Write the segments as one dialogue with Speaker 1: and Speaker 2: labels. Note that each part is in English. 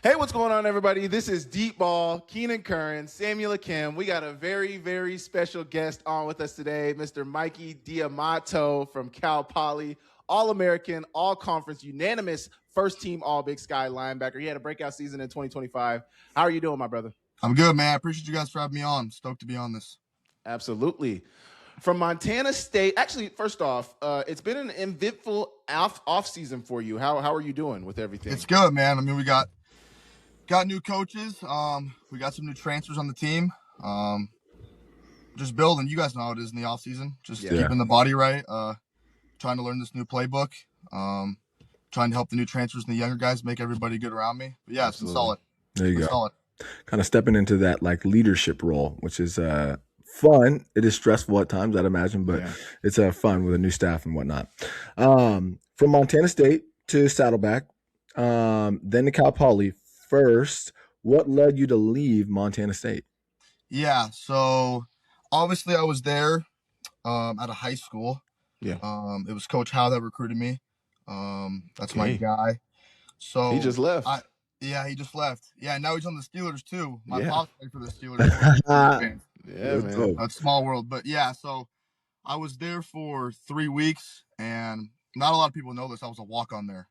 Speaker 1: Hey, what's going on, everybody? This is Deep Ball, Keenan, Curran, Samuel Akem. We got a very, very special guest on with us today, Mr. Mikey Diamato from Cal Poly, All-American, All-Conference, unanimous first-team All-Big Sky linebacker. He had a breakout season in 2025. How are you doing, my brother?
Speaker 2: I'm good, man. I appreciate you guys for having me on. Stoked to be on this.
Speaker 1: Absolutely. From Montana State, actually, first off, it's been an eventful off season for you. How are you doing with everything?
Speaker 2: It's good, man. I mean, we got new coaches. We got some new transfers on the team. Just building. You guys know how it is in the off season. Just keeping the body right. Trying to learn this new playbook. Trying to help the new transfers and the younger guys make everybody good around me. But yeah, it's been solid.
Speaker 3: There you go.
Speaker 2: Solid.
Speaker 3: Kind of stepping into that like leadership role, which is fun. It is stressful at times, I'd imagine, but it's fun with a new staff and whatnot. From Montana State to Saddleback, then to Cal Poly. First, what led you to leave Montana State?
Speaker 2: Yeah, so obviously I was there at a high school.
Speaker 1: Yeah.
Speaker 2: It was Coach Howe that recruited me. That's my guy. So
Speaker 1: he just left.
Speaker 2: He just left. Yeah, now he's on the Steelers too. My pops played for the Steelers.
Speaker 1: Yeah, man.
Speaker 2: That's small world. But yeah, so I was there for 3 weeks, and not a lot of people know this. I was a walk-on there.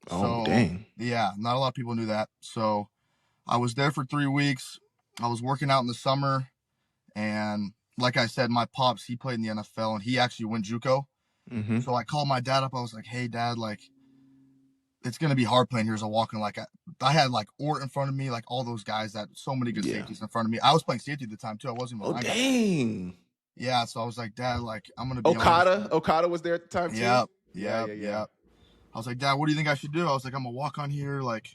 Speaker 1: Oh, dang.
Speaker 2: Yeah, not a lot of people knew that. So I was there for 3 weeks. I was working out in the summer, and like I said, my pops, he played in the NFL, and he actually went JUCO.
Speaker 1: Mm-hmm.
Speaker 2: So I called my dad up. I was like, hey, Dad, like, it's going to be hard playing here as a walk-on. Like, I had, like, Ort in front of me, like, all those guys that so many good safeties in front of me. I was playing safety at the time, too. I wasn't even
Speaker 1: dang.
Speaker 2: Yeah, so I was like, Dad, like, I'm going to be
Speaker 1: Okada was there at the time, too?
Speaker 2: Yeah. I was like, Dad, what do you think I should do? I was like, I'm a walk-on here. Like,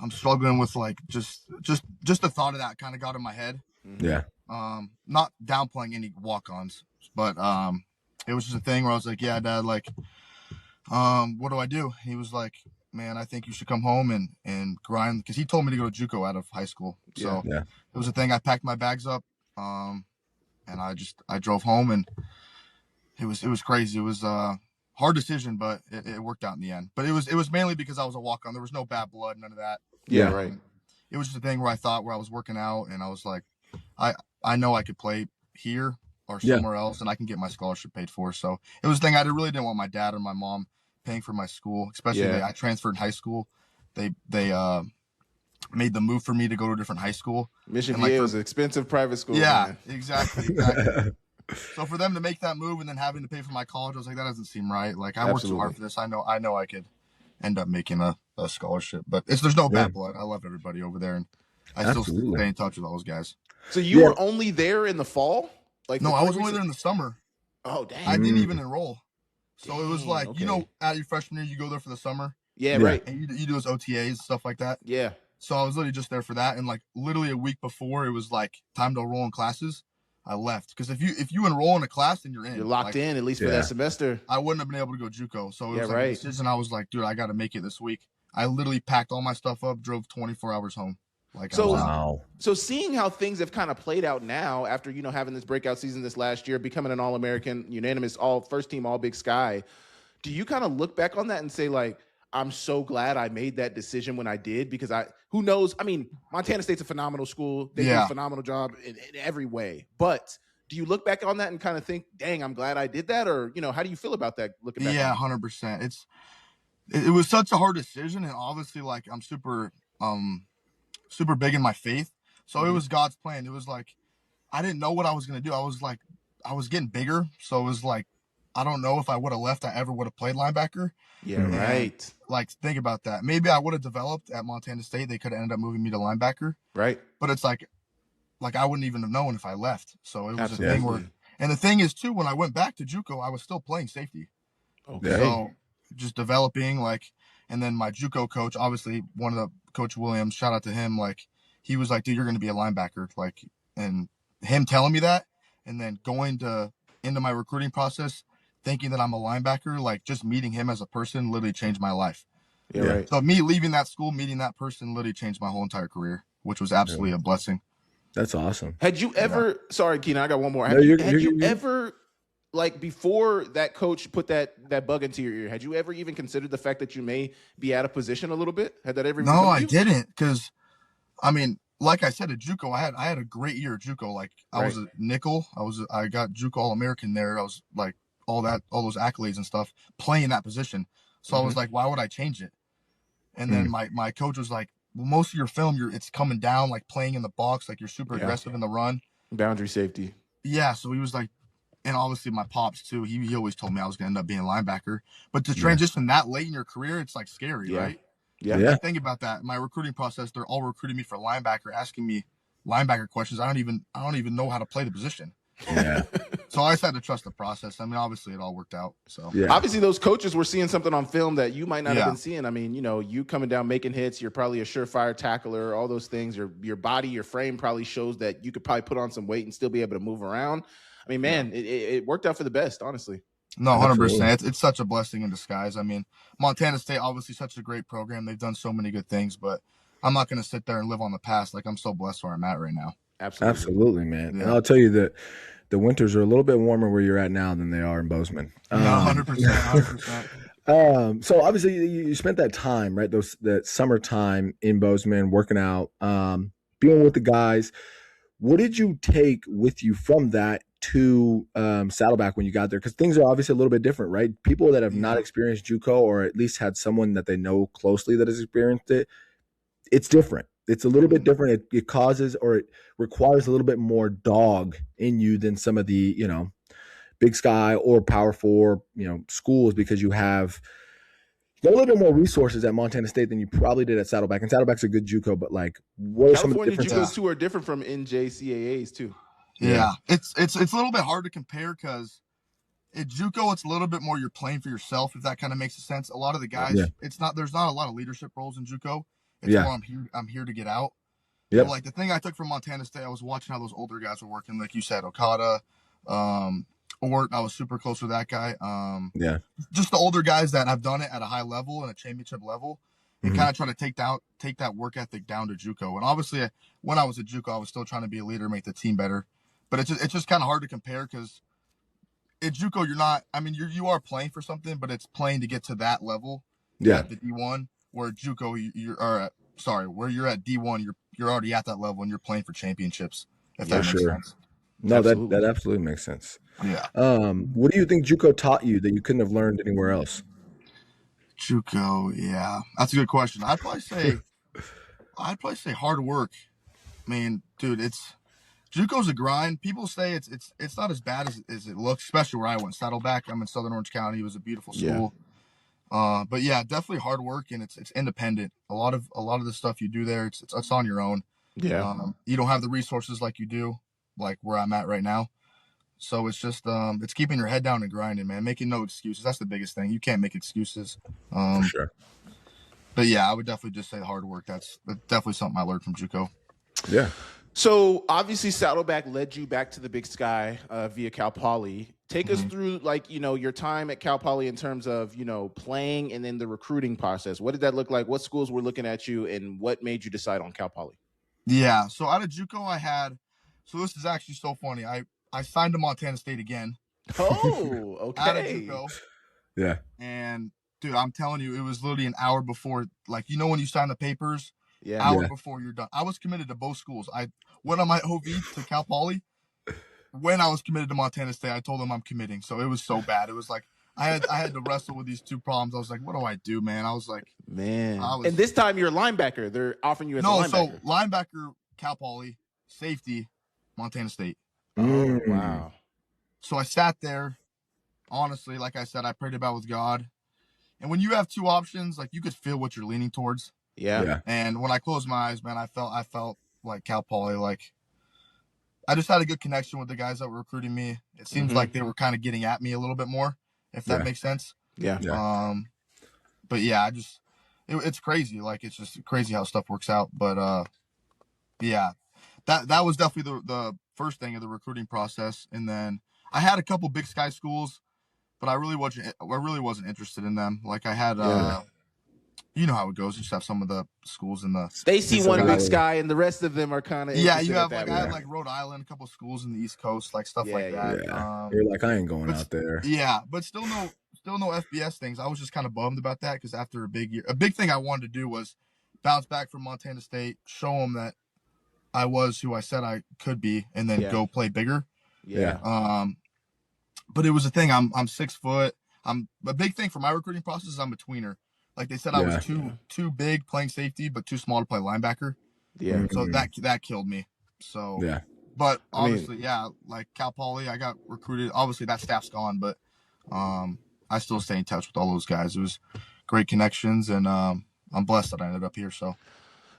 Speaker 2: I'm struggling with, like, just the thought of that kind of got in my head.
Speaker 3: Yeah.
Speaker 2: Not downplaying any walk-ons, but it was just a thing where I was like, yeah, Dad, like, what do I do? He was like, man, I think you should come home and grind, because he told me to go to JUCO out of high school. So it was a thing. I packed my bags up, and I drove home, and it was crazy. It was hard decision, but it worked out in the end. But it was mainly because I was a walk-on. There was no bad blood, none of that.
Speaker 1: Yeah, right.
Speaker 2: It was just a thing where I was working out, and I was like, I know I could play here or somewhere else, and I can get my scholarship paid for. So it was a thing. I really didn't want my dad or my mom paying for my school, especially I transferred in high school. They made the move for me to go to a different high school.
Speaker 1: Mission VA was an expensive private school.
Speaker 2: Yeah,
Speaker 1: man.
Speaker 2: Exactly. So for them to make that move and then having to pay for my college, I was like, that doesn't seem right. Like, I worked so hard for this. I know I could end up making a scholarship, but there's no bad blood. I love everybody over there, and I still stay in touch with all those guys.
Speaker 1: So you were only there in the fall? Like,
Speaker 2: no, I was only there in the summer.
Speaker 1: Oh, dang.
Speaker 2: I didn't even enroll. So it was like, you know, at your freshman year, you go there for the summer.
Speaker 1: Yeah, right.
Speaker 2: And you do those OTAs, stuff like that.
Speaker 1: Yeah.
Speaker 2: So I was literally just there for that. And like literally a week before it was like time to enroll in classes, I left. Because if you enroll in a class, then you're in.
Speaker 1: You're locked in, at least for that semester.
Speaker 2: I wouldn't have been able to go JUCO. So it was like a decision. I was like, dude, I got to make it this week. I literally packed all my stuff up, drove 24 hours home. Like,
Speaker 1: so seeing how things have kind of played out now after, you know, having this breakout season this last year, becoming an All-American, unanimous, first team, all Big Sky, do you kind of look back on that and say, like, I'm so glad I made that decision when I did? Because who knows? I mean, Montana State's a phenomenal school. They do a phenomenal job in every way. But do you look back on that and kind of think, dang, I'm glad I did that? Or, you know, how do you feel about that looking back?
Speaker 2: Yeah, 100%. It was such a hard decision. And obviously, like, I'm super big in my faith. So it was God's plan. It was like, I didn't know what I was going to do. I was getting bigger. So it was like, I don't know if I would have left, I ever would have played linebacker.
Speaker 1: Yeah, right.
Speaker 2: Like, think about that. Maybe I would have developed at Montana State. They could have ended up moving me to linebacker.
Speaker 1: Right.
Speaker 2: But it's like I wouldn't even have known if I left. So it was a thing where, and the thing is too, when I went back to JUCO, I was still playing safety.
Speaker 1: Okay.
Speaker 2: So just developing, like, and then my JUCO coach, obviously one of the Coach Williams, shout out to him. Like, he was like, dude, you're going to be a linebacker. Like, and him telling me that, and then going into my recruiting process, thinking that I'm a linebacker, like, just meeting him as a person literally changed my life.
Speaker 1: Yeah, right.
Speaker 2: So me leaving that school, meeting that person literally changed my whole entire career, which was absolutely a blessing.
Speaker 3: That's awesome.
Speaker 1: Had you ever, sorry, Keenan, I got one more. Have you ever like before that coach put that bug into your ear, had you ever even considered the fact that you may be out of position a little bit? Had that ever even
Speaker 2: No,
Speaker 1: come to
Speaker 2: I
Speaker 1: you?
Speaker 2: didn't, because I mean, like I said, at JUCO, I had a great year at JUCO. Like I was a nickel. I got JUCO All-American there. I was like all those accolades and stuff, playing that position. So I was like, why would I change it? And then my coach was like, well, most of your film, it's coming down, like playing in the box, like you're super aggressive in the run.
Speaker 1: Boundary safety.
Speaker 2: Yeah. So he was like, and obviously my pops too. He always told me I was gonna end up being a linebacker. But to transition that late in your career, it's like scary, right?
Speaker 1: Yeah.
Speaker 2: Like, think about that. My recruiting process, they're all recruiting me for linebacker, asking me linebacker questions. I don't even know how to play the position.
Speaker 3: Yeah.
Speaker 2: So I just had to trust the process. I mean, obviously it all worked out. So
Speaker 1: obviously those coaches were seeing something on film that you might not have been seeing. I mean, you coming down making hits, you're probably a surefire tackler, all those things. Your body, your frame probably shows that you could probably put on some weight and still be able to move around. I mean, man, it worked out for the best, honestly.
Speaker 2: No, 100%. It's such a blessing in disguise. I mean, Montana State, obviously such a great program. They've done so many good things, but I'm not going to sit there and live on the past. Like, I'm so blessed where I'm at right now.
Speaker 3: Absolutely, man. Yeah. And I'll tell you that the winters are a little bit warmer where you're at now than they are in Bozeman.
Speaker 2: 100%.
Speaker 3: So obviously you spent that time, right? That summertime in Bozeman, working out, being with the guys. What did you take with you from that to Saddleback when you got there? Because things are obviously a little bit different, right? People that have not experienced JUCO, or at least had someone that they know closely that has experienced it, it's different. It's a little bit different. It causes, or it requires a little bit more dog in you than some of the, Big Sky or Power 4, schools, because you have a little bit more resources at Montana State than you probably did at Saddleback. And Saddleback's a good JUCO, but like, what are some of the differences?
Speaker 1: JUCOs too are different from NJCAAs too.
Speaker 2: Yeah. It's a little bit hard to compare, because at JUCO, it's a little bit more you're playing for yourself, if that kind of makes sense. A lot of the guys, there's not a lot of leadership roles in JUCO. It's more I'm here to get out. But like the thing I took from Montana State, I was watching how those older guys were working, like you said, Okada, Ort. I was super close with that guy. Just the older guys that have done it at a high level and a championship level, and kind of try to take that work ethic down to JUCO. And obviously, when I was at JUCO, I was still trying to be a leader, make the team better. But it's just kind of hard to compare, because at JUCO, you're not. I mean, you are playing for something, but it's playing to get to that level. At the D1, where JUCO, where you're at D1, you're already at that level and you're playing for championships. If that makes sense.
Speaker 3: No, that absolutely makes sense.
Speaker 2: Yeah.
Speaker 3: What do you think JUCO taught you that you couldn't have learned anywhere else?
Speaker 2: JUCO, that's a good question. I'd probably say hard work. I mean, dude, JUCO's a grind. People say it's not as bad as it looks, especially where I went. Saddleback, I'm in Southern Orange County. It was a beautiful school. But definitely hard work, and it's independent. A lot of the stuff you do there, it's on your own. You don't have the resources like you do, like where I'm at right now. So it's just it's keeping your head down and grinding, man. Making no excuses. That's the biggest thing. You can't make excuses.
Speaker 3: For sure.
Speaker 2: But I would definitely just say hard work. That's definitely something I learned from JUCO.
Speaker 3: Yeah.
Speaker 1: So obviously Saddleback led you back to the Big Sky via Cal Poly. Take us through, like, your time at Cal Poly in terms of, playing, and then the recruiting process. What did that look like? What schools were looking at you, and what made you decide on Cal Poly?
Speaker 2: Yeah. So out of JUCO, so this is actually so funny. I signed to Montana State again.
Speaker 1: Oh, okay.
Speaker 2: Out of JUCO.
Speaker 3: Yeah.
Speaker 2: And dude, I'm telling you, it was literally an hour before, like, when you sign the papers, hour before you're done. I was committed to both schools. I went on my OV to Cal Poly. When I was committed to Montana State, I told them I'm committing. So it was so bad. It was like I had to wrestle with these two problems. I was like, what do I do, man? I was like,
Speaker 1: man. And this time you're a linebacker. They're offering you as a linebacker.
Speaker 2: So linebacker, Cal Poly, safety, Montana State.
Speaker 1: Oh, wow.
Speaker 2: So I sat there. Honestly, like I said, I prayed about with God. And when you have two options, like, you could feel what you're leaning towards.
Speaker 1: Yeah.
Speaker 2: And when I closed my eyes, man, I felt like Cal Poly, like, I just had a good connection with the guys that were recruiting me. It seems like they were kind of getting at me a little bit more, if that makes sense.
Speaker 1: Yeah.
Speaker 2: But it's crazy. Like, it's just crazy how stuff works out. But that was definitely the first thing of the recruiting process. And then I had a couple Big Sky schools, but I really wasn't interested in them. Like, I had you know how it goes. You just have some of the schools in the
Speaker 1: They see
Speaker 2: East
Speaker 1: one
Speaker 2: Coast.
Speaker 1: big sky, and the rest of them are kind of
Speaker 2: Yeah. You have
Speaker 1: that
Speaker 2: like
Speaker 1: way.
Speaker 2: I had like Rhode Island, a couple schools in the East Coast, like stuff like that.
Speaker 3: Yeah. You're like, I ain't going
Speaker 2: but
Speaker 3: out there.
Speaker 2: yeah, but still no FBS things. I was just kind of bummed about that because after a big thing I wanted to do was bounce back from Montana State, show them that I was who I said I could be, and then go play bigger.
Speaker 1: Yeah.
Speaker 2: But it was a thing. I'm 6 foot. I'm a big thing for my recruiting process is I'm a tweener. Like they said, I was too big playing safety, but too small to play linebacker.
Speaker 1: Yeah.
Speaker 2: So that killed me. So
Speaker 3: yeah.
Speaker 2: But obviously, like Cal Poly, I got recruited. Obviously, that staff's gone, but I still stay in touch with all those guys. It was great connections, and I'm blessed that I ended up here. So.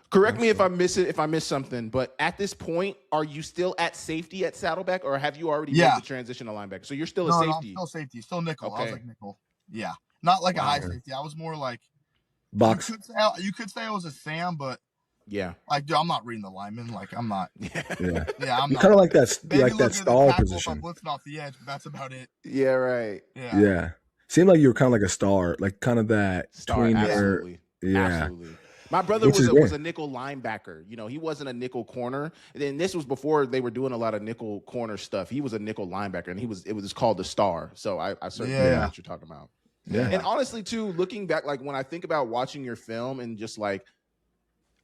Speaker 1: Correct me if I miss something, but at this point, are you still at safety at Saddleback, or have you already made the transition to linebacker? So you're still a safety?
Speaker 2: No, I'm still safety, still nickel. Okay. I was like nickel. Yeah, not like a high safety. I was more like
Speaker 3: box.
Speaker 2: You could say I was a Sam, but like dude, I'm not reading the lineman. Like I'm not.
Speaker 3: Yeah,
Speaker 2: I'm
Speaker 3: not. Kind of like that,
Speaker 2: maybe
Speaker 3: like that star position.
Speaker 2: If I'm blitzing off the edge, but that's about it.
Speaker 1: Yeah, right.
Speaker 3: Yeah. Seemed like you were kind of like a star, like kind of that
Speaker 1: star. Absolutely.
Speaker 3: Yeah.
Speaker 1: Absolutely. My brother was a nickel linebacker. You know, he wasn't a nickel corner. And then this was before they were doing a lot of nickel corner stuff. He was a nickel linebacker, and it was called the star. So I certainly know what you're talking about.
Speaker 3: Yeah.
Speaker 1: And honestly, too, looking back, like when I think about watching your film and just like,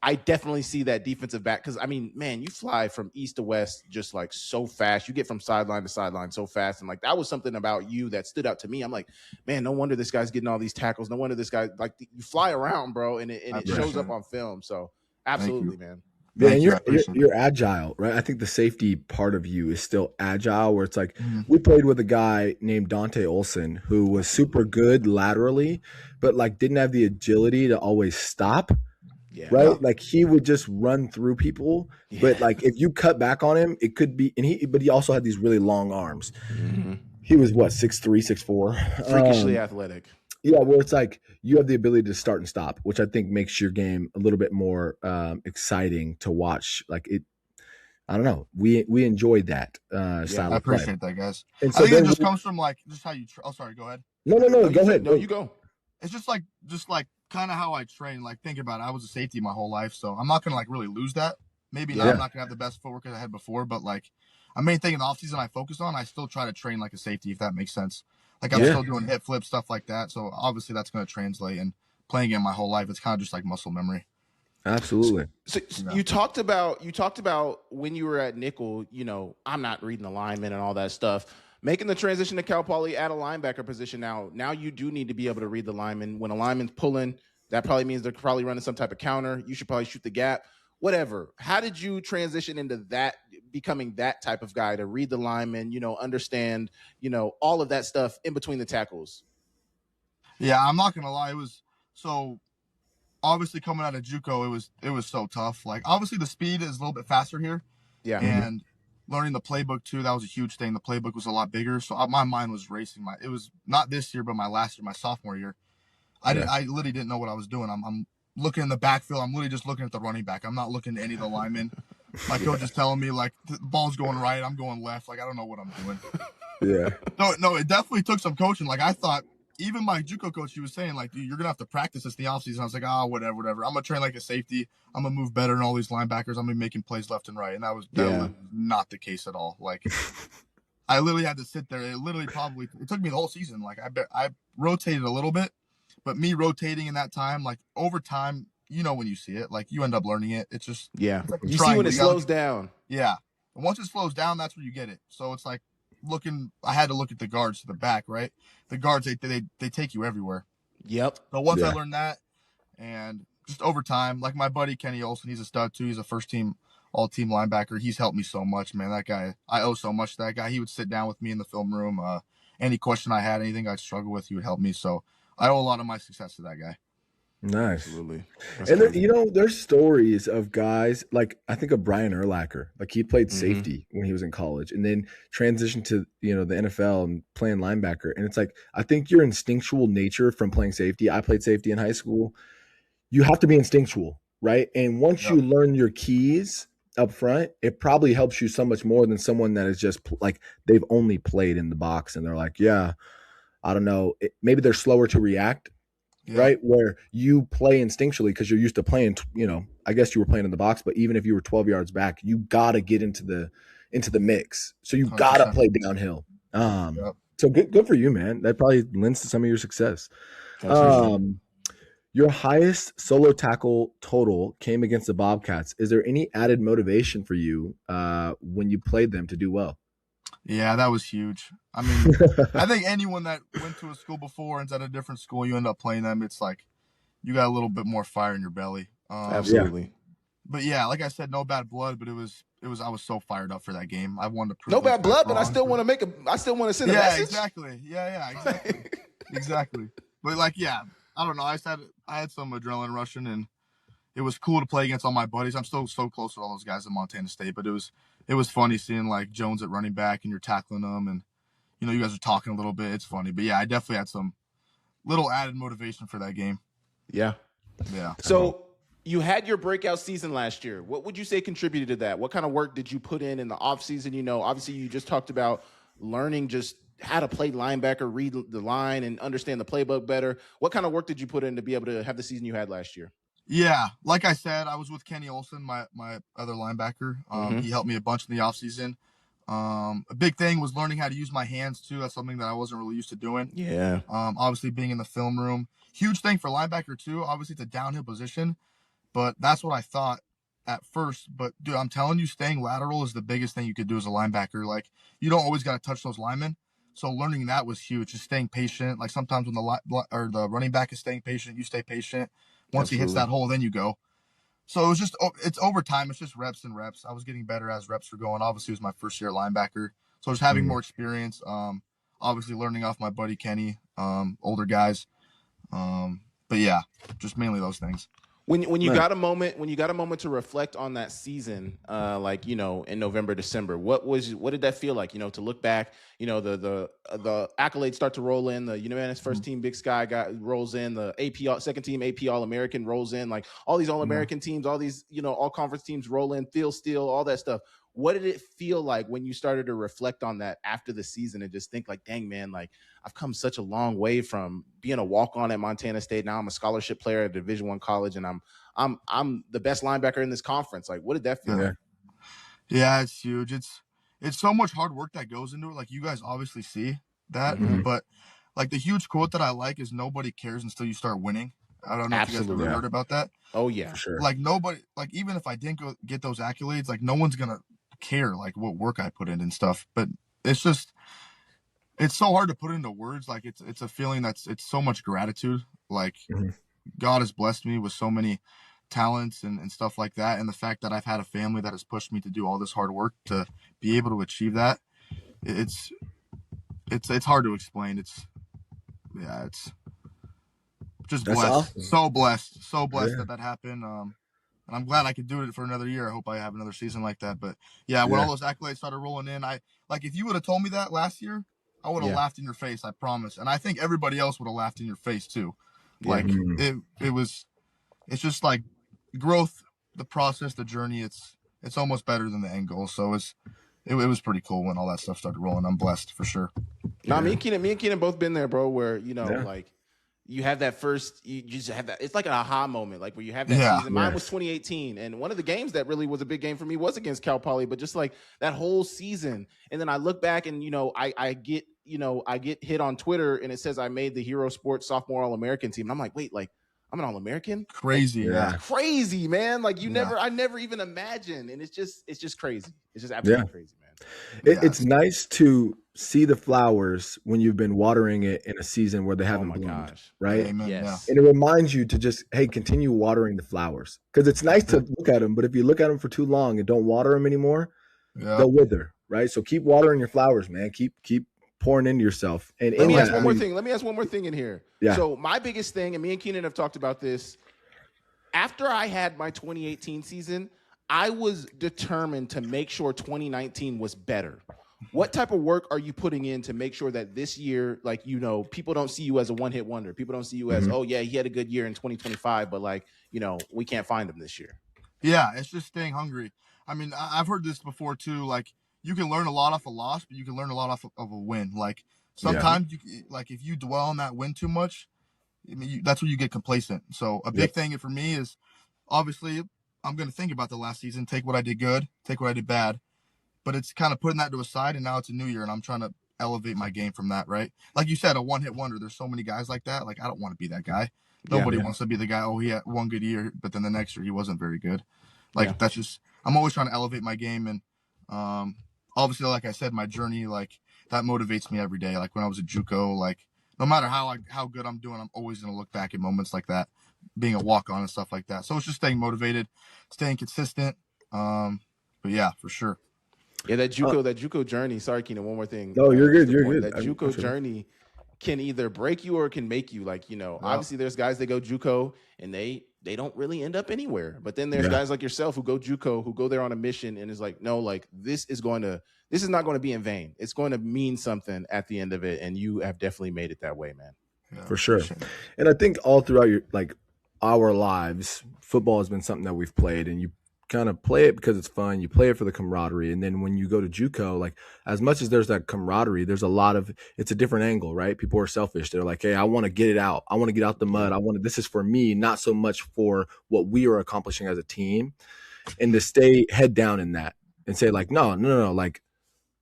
Speaker 1: I definitely see that defensive back because, I mean, man, you fly from east to west just like so fast. You get from sideline to sideline so fast. And like that was something about you that stood out to me. I'm like, man, no wonder this guy's getting all these tackles. No wonder this guy, like, you fly around, bro, and it shows up on film. So absolutely, man.
Speaker 3: Yeah, and you're agile, right? I think the safety part of you is still agile, where it's like we played with a guy named Dante Olson who was super good laterally, but like didn't have the agility to always stop.
Speaker 1: Yeah.
Speaker 3: Right, like he would just run through people, but like if you cut back on him, it could be. But he also had these really long arms.
Speaker 1: Mm-hmm.
Speaker 3: He was what 6'3", 6'4",
Speaker 1: freakishly athletic.
Speaker 3: Yeah, where it's like you have the ability to start and stop, which I think makes your game a little bit more exciting to watch. Like it, I don't know. We enjoyed that style.
Speaker 2: I appreciate that, guys.
Speaker 3: And so
Speaker 2: I think it just comes from like just how you. Oh, sorry. Go ahead.
Speaker 3: No, go ahead.
Speaker 1: No, you go.
Speaker 2: It's just like kind of how I train. Like think about it. I was a safety my whole life, so I'm not gonna like really lose that. Maybe not. I'm not gonna have the best footwork as I had before, but like a main thing in the offseason I focus on, I still try to train like a safety, if that makes sense. Like I'm still doing hip flips, stuff like that. So obviously that's gonna translate. And playing it my whole life, it's kind of just like muscle memory.
Speaker 3: Absolutely.
Speaker 1: So you talked about when you were at nickel. You know, I'm not reading the linemen and all that stuff. Making the transition to Cal Poly at a linebacker position now you do need to be able to read the lineman. When a lineman's pulling, that probably means they're probably running some type of counter. You should probably shoot the gap, whatever. How did you transition into that, becoming that type of guy to read the lineman, you know, understand, you know, all of that stuff in between the tackles?
Speaker 2: Yeah, I'm not going to lie. It was so obviously coming out of JUCO, it was so tough. Like obviously the speed is a little bit faster here.
Speaker 1: Yeah.
Speaker 2: And learning the playbook too, that was a huge thing. The playbook was a lot bigger, so my mind was racing. It was not this year, but my last year, my sophomore year. I literally didn't know what I was doing. I'm looking in the backfield. I'm literally just looking at the running back. I'm not looking at any of the linemen. My coach is telling me like the ball's going right, I'm going left. Like I don't know what I'm doing.
Speaker 3: Yeah.
Speaker 2: No, it definitely took some coaching. Like I thought, even my JUCO coach, he was saying like, dude, you're gonna have to practice this in the offseason. I was like, whatever. I'm gonna train like a safety. I'm gonna move better than all these linebackers. I'm gonna be making plays left and right, and that was not the case at all. Like, I literally had to sit there. It took me the whole season. Like, I rotated a little bit, but me rotating in that time, like over time, you know, when you see it, like you end up learning it. It's just it's like
Speaker 1: you see when it slows down.
Speaker 2: Yeah, and once it slows down, that's where you get it. So it's like I had to look at the guards to the back, right? The guards, they take you everywhere.
Speaker 1: Yep.
Speaker 2: So once I learned that, and just over time, like my buddy Kenny Olson, he's a stud too. He's a first team, all team linebacker. He's helped me so much, man. That guy, I owe so much to that guy. He would sit down with me in the film room. Any question I had, anything I'd struggle with, he would help me. So I owe a lot of my success to that guy.
Speaker 3: Nice.
Speaker 1: Absolutely.
Speaker 3: And there, you know, there's stories of guys like I think of Brian Urlacher. Like he played safety when he was in college and then transitioned to, you know, the NFL and playing linebacker. And it's like I think your instinctual nature from playing safety. I played safety in high school. You have to be instinctual, right? And once you learn your keys up front, it probably helps you so much more than someone that is just like they've only played in the box and they're like, yeah, I don't know. Maybe they're slower to react. right? Where you play instinctually because you're used to playing, I guess you were playing in the box, but even if you were 12 yards back, you got to get into the mix. So you got to
Speaker 2: 100%.
Speaker 3: play downhill. So good for you, man. That probably lends to some of your success. Your highest solo tackle total came against the Bobcats. Is there any added motivation for you when you played them to do well?
Speaker 2: Yeah, that was huge. I mean, I think anyone that went to a school before and's at a different school, you end up playing them, it's like you got a little bit more fire in your belly.
Speaker 1: Absolutely.
Speaker 2: But yeah, like I said, no bad blood, but it was I was so fired up for that game. I wanted to prove
Speaker 1: no bad blood, but I
Speaker 2: wrong.
Speaker 1: still want to send a message.
Speaker 2: Exactly. Yeah, exactly. Exactly. But like, yeah, I don't know. I had some adrenaline rushing, and it was cool to play against all my buddies. I'm still so close with all those guys at Montana State, but it was funny seeing like Jones at running back and you're tackling them, and you guys are talking a little bit. It's funny, but yeah, I definitely had some little added motivation for that game.
Speaker 1: Yeah. So you had your breakout season last year. What would you say contributed to that? What kind of work did you put in the offseason? Obviously you just talked about learning just how to play linebacker, read the line, and understand the playbook better. What kind of work did you put in to be able to have the season you had last year?
Speaker 2: Yeah, like I said, I was with Kenny Olson, my other linebacker. He helped me a bunch in the offseason. A big thing was learning how to use my hands too. That's something that I wasn't really used to doing.
Speaker 1: Yeah.
Speaker 2: Obviously being in the film room, huge thing for linebacker too. Obviously it's a downhill position, but that's what I thought at first. But dude, I'm telling you, staying lateral is the biggest thing you could do as a linebacker. Like you don't always got to touch those linemen. So learning that was huge. Just staying patient. Like sometimes when the running back is staying patient, you stay patient. Once he hits that hole, then you go. So it's over time. It's just reps and reps. I was getting better as reps were going. Obviously, it was my first year linebacker. So just having more experience. Obviously learning off my buddy Kenny, older guys. But yeah, just mainly those things.
Speaker 1: When you got a moment to reflect on that season, in November, December, what did that feel like? To look back, the accolades start to roll in. The unanimous first team Big Sky guy rolls in. The AP second team AP All American rolls in. Like all these All American teams, all these all conference teams roll in. Phil Steele, all that stuff. What did it feel like when you started to reflect on that after the season and just think like, dang man, like I've come such a long way from being a walk-on at Montana State. Now I'm a scholarship player at a Division I college, and I'm the best linebacker in this conference. Like, what did that feel like?
Speaker 2: Yeah, it's huge. It's so much hard work that goes into it. Like you guys obviously see that, but like the huge quote that I like is nobody cares until you start winning. I don't know if you guys ever heard about that.
Speaker 1: Oh yeah, for sure.
Speaker 2: Like nobody, like even if I didn't get those accolades, like no one's gonna care like what work I put in and stuff. But it's so hard to put into words. Like it's a feeling it's so much gratitude. Like God has blessed me with so many talents and stuff like that, and the fact that I've had a family that has pushed me to do all this hard work to be able to achieve that, it's hard to explain. It's just
Speaker 3: That's
Speaker 2: blessed.
Speaker 3: Awesome.
Speaker 2: So blessed that happened. And I'm glad I could do it for another year. I hope I have another season like that. But yeah, when all those accolades started rolling in, if you would have told me that last year, I would have laughed in your face, I promise. And I think everybody else would have laughed in your face too. Like it's just like growth, the process, the journey. It's almost better than the end goal. So it was pretty cool when all that stuff started rolling. I'm blessed for sure.
Speaker 1: No, me and Keenan both been there, bro. Where like you have that first, you just have that. It's like an aha moment, like where you have that season. Mine was 2018, and one of the games that really was a big game for me was against Cal Poly. But just like that whole season, and then I look back and I get hit on Twitter and it says I made the Hero Sports Sophomore All American team. And I'm like, wait, like I'm an All American?
Speaker 2: Crazy,
Speaker 1: crazy, man. Like I never even imagined, and it's just crazy. It's just absolutely crazy, man.
Speaker 3: It's nice to see the flowers when you've been watering it in a season where they haven't bloomed, right?
Speaker 2: Amen.
Speaker 1: Yes.
Speaker 3: And it reminds you to just, hey, continue watering the flowers, because it's nice to look at them, but if you look at them for too long and don't water them anymore, they'll wither, right? So keep watering your flowers, man. Keep pouring into yourself. And
Speaker 1: let me ask one more thing. Let me ask one more thing in here.
Speaker 3: Yeah.
Speaker 1: So my biggest thing, and me and Keenan have talked about this, after I had my 2018 season, I was determined to make sure 2019 was better. What type of work are you putting in to make sure that this year, like, people don't see you as a one-hit wonder. People don't see you as, oh, yeah, he had a good year in 2025, but, like, we can't find him this year.
Speaker 2: Yeah, it's just staying hungry. I mean, I've heard this before, too. Like, you can learn a lot off a loss, but you can learn a lot off of a win. Like, sometimes, if you dwell on that win too much, I mean, that's where you get complacent. So a big thing for me is obviously I'm going to think about the last season, take what I did good, take what I did bad, but it's kind of putting that to a side, and now it's a new year, and I'm trying to elevate my game from that, right? Like you said, a one-hit wonder. There's so many guys like that. Like, I don't want to be that guy. Nobody wants to be the guy, oh, he had one good year, but then the next year he wasn't very good. Like, that's just – I'm always trying to elevate my game, and obviously, like I said, my journey, like, that motivates me every day. Like, when I was at JUCO, like, no matter how good I'm doing, I'm always going to look back at moments like that, being a walk-on and stuff like that. So it's just staying motivated, staying consistent. But, yeah, for sure.
Speaker 1: Yeah, that JUCO journey. Sorry, Keenan, one more thing.
Speaker 3: No, you're good. You're good.
Speaker 1: That JUCO journey can either break you or it can make you. Like, obviously there's guys that go JUCO and they don't really end up anywhere. But then there's guys like yourself who go JUCO, who go there on a mission and is like, no, like this is not going to be in vain. It's going to mean something at the end of it. And you have definitely made it that way, man.
Speaker 3: Yeah, for sure. And I think all throughout our lives, football has been something that we've played, and you kind of play it because it's fun. You play it for the camaraderie. And then when you go to JUCO, like as much as there's that camaraderie, there's it's a different angle, right? People are selfish. They're like, hey, I want to get it out. I want to get out the mud. This is for me, not so much for what we are accomplishing as a team. And to stay head down in that and say like, no. Like,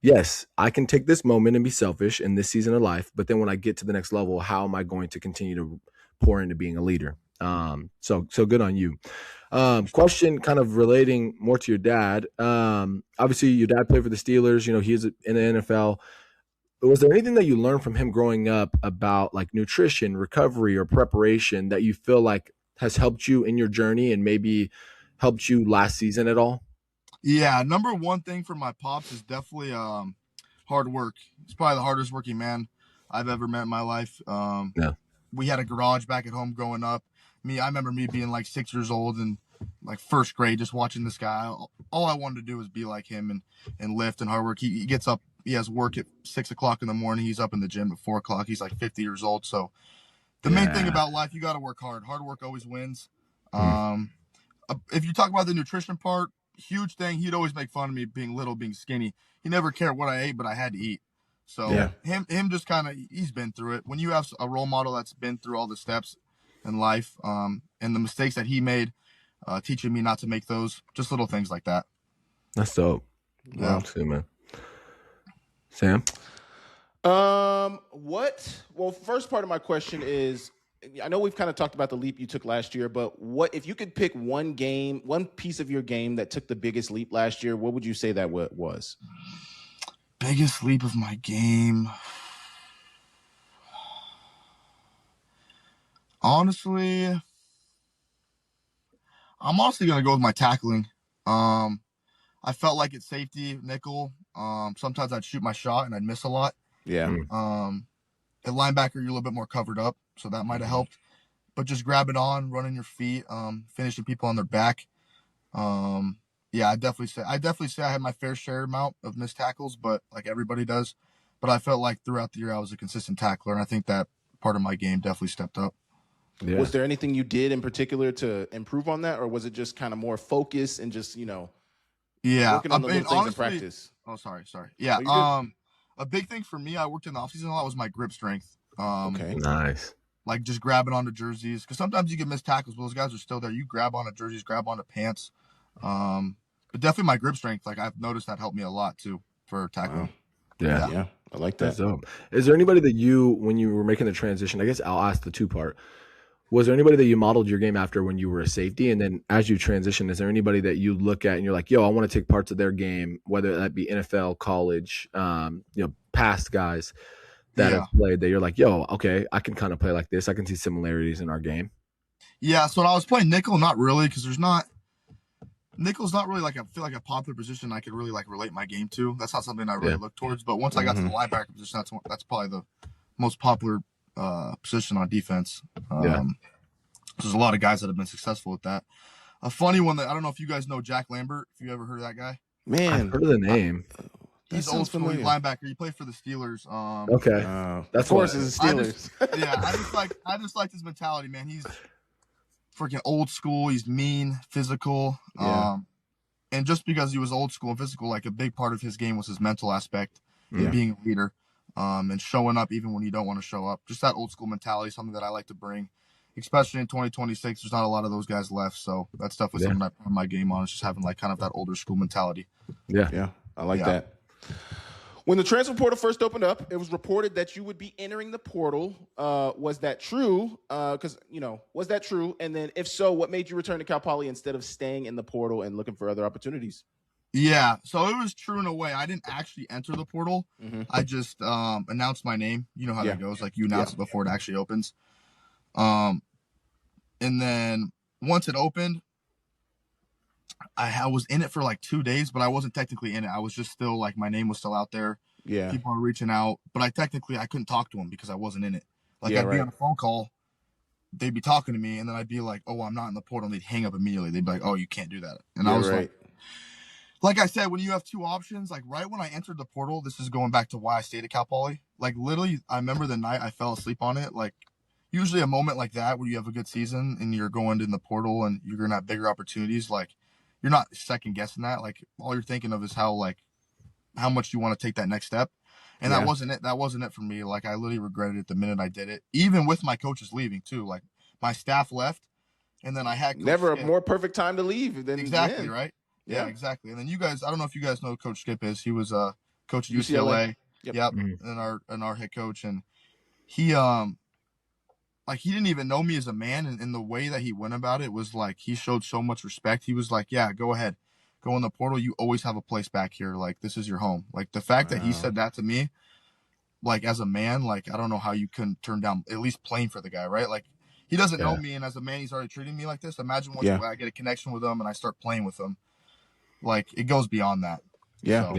Speaker 3: yes, I can take this moment and be selfish in this season of life. But then when I get to the next level, how am I going to continue to pour into being a leader? So good on you. Question kind of relating more to your dad. Obviously your dad played for the Steelers, he's in the NFL. Was there anything that you learned from him growing up about like nutrition, recovery, or preparation that you feel like has helped you in your journey and maybe helped you last season at all?
Speaker 2: Yeah. Number one thing for my pops is definitely, hard work. He's probably the hardest working man I've ever met in my life. We had a garage back at home growing up. I remember me being like 6 years old and like first grade, just watching this guy. All I wanted to do was be like him and lift and hard work. He gets up, he has work at 6 o'clock in the morning. He's up in the gym at 4 o'clock. He's like 50 years old. So the main thing about life, you got to work hard. Hard work always wins. If you talk about the nutrition part, huge thing. He'd always make fun of me being little, being skinny. He never cared what I ate, but I had to eat. So him just kind of, he's been through it. When you have a role model that's been through all the steps in life, and the mistakes that he made, teaching me not to make those, just little things like that.
Speaker 3: That's dope.
Speaker 2: Yeah.
Speaker 3: See, man. Sam?
Speaker 1: First part of my question is, I know we've kind of talked about the leap you took last year, but what if you could pick one piece of your game that took the biggest leap last year, what would you say that was?
Speaker 2: Biggest leap of my game. Honestly, I'm going to go with my tackling. I felt like at safety, nickel, sometimes I'd shoot my shot and I'd miss a lot.
Speaker 1: Yeah.
Speaker 2: At linebacker, you're a little bit more covered up, so that might have helped. But just grabbing on, running your feet, finishing people on their back. I definitely say I had my fair share amount of missed tackles, but like everybody does. But I felt like throughout the year I was a consistent tackler, and I think that part of my game definitely stepped up.
Speaker 1: Yeah. Was there anything you did in particular to improve on that, or was it just kind of more focus and just working on the little things in practice?
Speaker 2: Oh, sorry. Yeah. A big thing for me, I worked in the offseason a lot, was my grip strength.
Speaker 3: Okay. Nice.
Speaker 2: Like just grabbing onto jerseys, because sometimes you get missed tackles, but those guys are still there. You grab onto jerseys, grab onto pants. But definitely my grip strength, like I've noticed that helped me a lot too for tackling.
Speaker 3: Wow.
Speaker 1: Yeah. I like that.
Speaker 3: So, is there anybody that when you were making the transition, I guess I'll ask the two part. Was there anybody that you modeled your game after when you were a safety? And then as you transition, is there anybody that you look at and you're like, yo, I want to take parts of their game, whether that be NFL, college, past guys that have played that you're like, yo, okay, I can kind of play like this. I can see similarities in our game.
Speaker 2: Yeah. So when I was playing nickel, not really, because nickel's not really like I feel like a popular position I could really like relate my game to. That's not something I really look towards. But once I got to the linebacker position, that's probably the most popular position on defense. There's a lot of guys that have been successful with that. A funny one that I don't know if you guys know, Jack Lambert. If you ever heard of that guy,
Speaker 1: man,
Speaker 3: I've heard of the name.
Speaker 2: He's old school linebacker. He played for the Steelers.
Speaker 3: Okay, that's
Speaker 1: of course it's the Steelers.
Speaker 2: I just liked his mentality, man. He's freaking old school. He's mean, physical. And just because he was old school and physical, like a big part of his game was his mental aspect and being a leader. and showing up even when you don't want to show up. Just that old school mentality, something that I like to bring, especially in 2026. There's not a lot of those guys left, so that's definitely something I put my game on. Is just having like kind of that older school mentality.
Speaker 1: Yeah, I like that. When the transfer portal first opened up, it was reported that you would be entering the portal. Was that true? Because, was that true? And then if so, what made you return to Cal Poly instead of staying in the portal and looking for other opportunities?
Speaker 2: Yeah, so it was true in a way. I didn't actually enter the portal. I just announced my name. You know how that goes. Like you announce it before it actually opens. And then once it opened, I was in it for like 2 days, but I wasn't technically in it. I was just still like my name was still out there.
Speaker 1: Yeah.
Speaker 2: People were reaching out, but I couldn't talk to them because I wasn't in it. Like I'd be on a phone call, they'd be talking to me, and then I'd be like, "Oh, I'm not in the portal." And they'd hang up immediately. They'd be like, "Oh, you can't do that." And I was like I said, when you have two options, like right when I entered the portal, this is going back to why I stayed at Cal Poly. Like literally, I remember the night I fell asleep on it. Like usually a moment like that where you have a good season and you're going in the portal and you're gonna have bigger opportunities. Like you're not second guessing that. Like all you're thinking of is how much you want to take that next step. And that wasn't it. That wasn't it for me. Like I literally regretted it the minute I did it. Even with my coaches leaving too. Like my staff left, and then I had
Speaker 1: never a more perfect time to leave than
Speaker 2: exactly
Speaker 1: then.
Speaker 2: right. Yeah, exactly. And then you guys, I don't know if you guys know who Coach Skip is. He was coach at UCLA. Yep. And our head coach, and he like he didn't even know me as a man, and the way that he went about it was like he showed so much respect. He was like, "Yeah, go ahead, go in the portal. You always have a place back here. Like this is your home." Like the fact that he said that to me, like as a man, like I don't know how you couldn't turn down at least playing for the guy, right? Like he doesn't know me, and as a man, he's already treating me like this. Imagine once I get a connection with him and I start playing with him, like it goes beyond that.
Speaker 1: Yeah,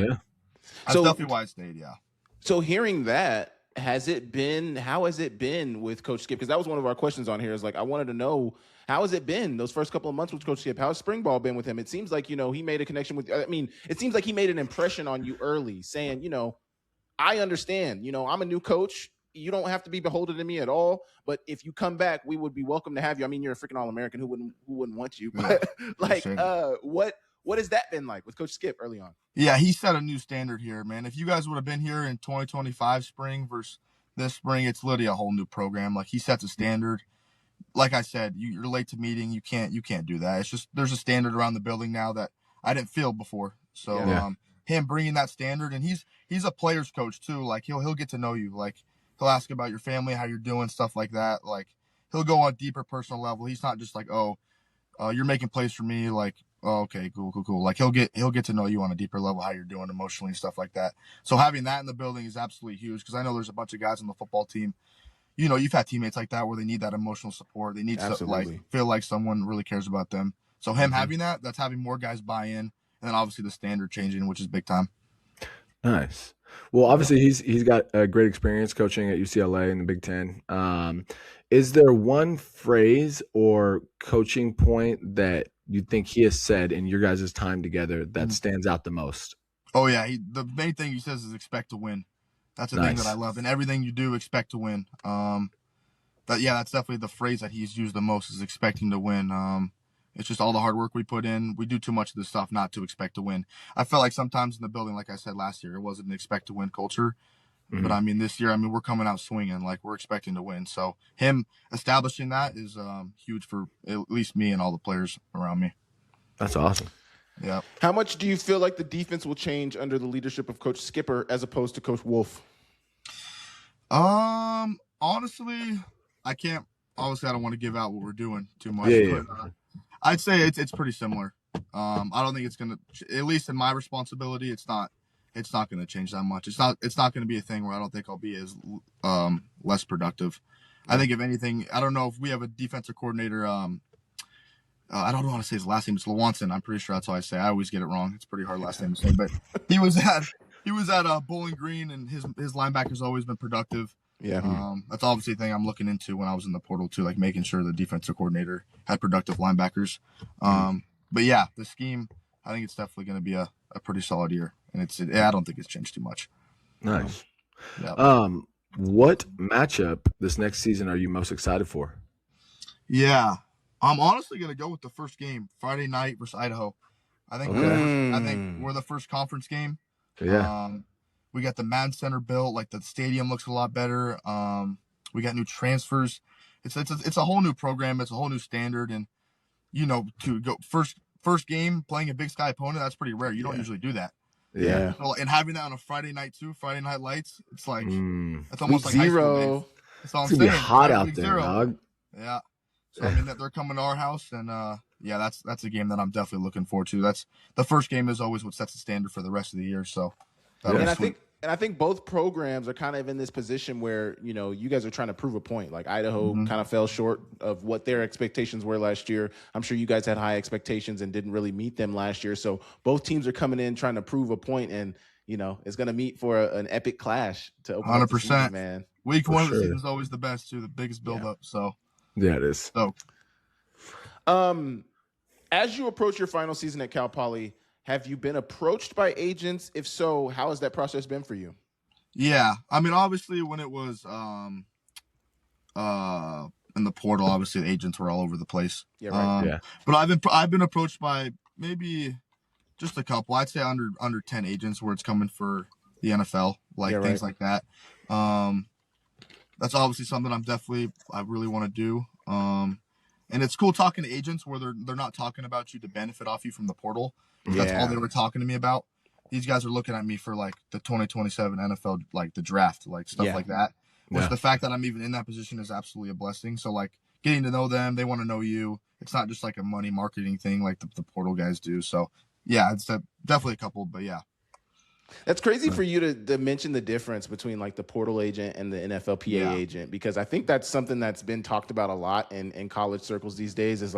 Speaker 2: That's definitely why I stayed. Yeah.
Speaker 1: So hearing that, how has it been with Coach Skip? Because that was one of our questions on here. Is like I wanted to know how has it been those first couple of months with Coach Skip? How's spring ball been with him? It seems like he made a connection with. I mean, it seems like he made an impression on you early, saying I understand. I'm a new coach. You don't have to be beholden to me at all. But if you come back, we would be welcome to have you. I mean, you're a freaking All-American. Who wouldn't want you? But what has that been like with Coach Skip early on?
Speaker 2: Yeah, he set a new standard here, man. If you guys would have been here in 2025 spring versus this spring, it's literally a whole new program. Like he sets a standard. Like I said, you're late to meeting. You can't do that. It's just there's a standard around the building now that I didn't feel before. So him bringing that standard, and he's a player's coach too. Like he'll get to know you. Like he'll ask about your family, how you're doing, stuff like that. Like he'll go on a deeper personal level. He's not just like, you're making plays for me. Like, oh, okay, cool. Like he'll get to know you on a deeper level, how you're doing emotionally and stuff like that. So having that in the building is absolutely huge because I know there's a bunch of guys on the football team. You've had teammates like that where they need that emotional support. They need to feel like someone really cares about them. So him having that's having more guys buy in. And then obviously the standard changing, which is big time.
Speaker 3: Nice. Well, obviously he's got a great experience coaching at UCLA in the Big Ten. Is there one phrase or coaching point that you think he has said in your guys' time together that stands out the most?
Speaker 2: Oh yeah, the main thing he says is expect to win. That's the thing that I love. And everything you do, expect to win. That's definitely the phrase that he's used the most is expecting to win. It's just all the hard work we put in. We do too much of this stuff not to expect to win. I felt like sometimes in the building, like I said last year, it wasn't an expect to win culture. But I mean, this year, we're coming out swinging, like we're expecting to win. So him establishing that is huge for at least me and all the players around me.
Speaker 3: That's awesome.
Speaker 2: Yeah.
Speaker 1: How much do you feel like the defense will change under the leadership of Coach Skipper as opposed to Coach Wolf?
Speaker 2: Honestly, I can't. Obviously, I don't want to give out what we're doing too much. But, I'd say it's pretty similar. I don't think it's gonna, at least in my responsibility, it's not gonna change that much. It's not gonna be a thing where I don't think I'll be as less productive. I think if anything, I don't know if we have a defensive coordinator. I don't want to say his last name. It's Lewanson. I'm pretty sure that's how I say. I always get it wrong. It's a pretty hard last name to say. But he was at Bowling Green, and his linebackers always been productive.
Speaker 1: Yeah.
Speaker 2: That's obviously a thing I'm looking into when I was in the portal too, like making sure the defensive coordinator had productive linebackers. But yeah, the scheme, I think it's definitely going to be a pretty solid year, and I don't think it's changed too much.
Speaker 3: Nice. What matchup this next season are you most excited for?
Speaker 2: Yeah, I'm honestly going to go with the first game, Friday night versus Idaho. I think we're the first conference game.
Speaker 3: Yeah.
Speaker 2: We got the Mad Center built. Like the stadium looks a lot better. We got new transfers. It's a whole new program. It's a whole new standard. And to go first game playing a Big Sky opponent, that's pretty rare. You don't usually do that.
Speaker 1: Yeah.
Speaker 2: So, and having that on a Friday night too, Friday Night Lights, it's like it's almost
Speaker 1: Week
Speaker 2: like
Speaker 1: 0.
Speaker 2: high school days. That's all I'm
Speaker 3: It's
Speaker 2: saying.
Speaker 3: gonna be hot out
Speaker 2: Week
Speaker 3: there,
Speaker 2: 0.
Speaker 3: dog.
Speaker 2: Yeah. So I mean that they're coming to our house, and that's a game that I'm definitely looking forward to. That's the first game is always what sets the standard for the rest of the year. So
Speaker 1: I think both programs are kind of in this position where, you guys are trying to prove a point. Like Idaho kind of fell short of what their expectations were last year. I'm sure you guys had high expectations and didn't really meet them last year. So both teams are coming in trying to prove a point, and it's going to meet for an epic clash to open 100%, up the season, man.
Speaker 2: Week 1 of the season is always the best too, the biggest build up. So
Speaker 3: yeah, it is.
Speaker 2: So
Speaker 1: as you approach your final season at Cal Poly, have you been approached by agents? If so, how has that process been for you?
Speaker 2: Yeah, I mean, obviously, when it was in the portal, obviously the agents were all over the place.
Speaker 1: Yeah, right.
Speaker 2: But I've been approached by maybe just a couple. I'd say under 10 agents where it's coming for the NFL, things like that. That's obviously something I really want to do. And it's cool talking to agents where they're not talking about you to benefit off you from the portal. That's all they were talking to me about. These guys are looking at me for the 2027 NFL, the draft, stuff like that. Which the fact that I'm even in that position is absolutely a blessing. So getting to know them, they want to know you. It's not just a money marketing thing like the portal guys do. So yeah, it's definitely a couple, but yeah.
Speaker 1: That's crazy for you to mention the difference between the portal agent and the NFLPA agent, because I think that's something that's been talked about a lot in college circles these days is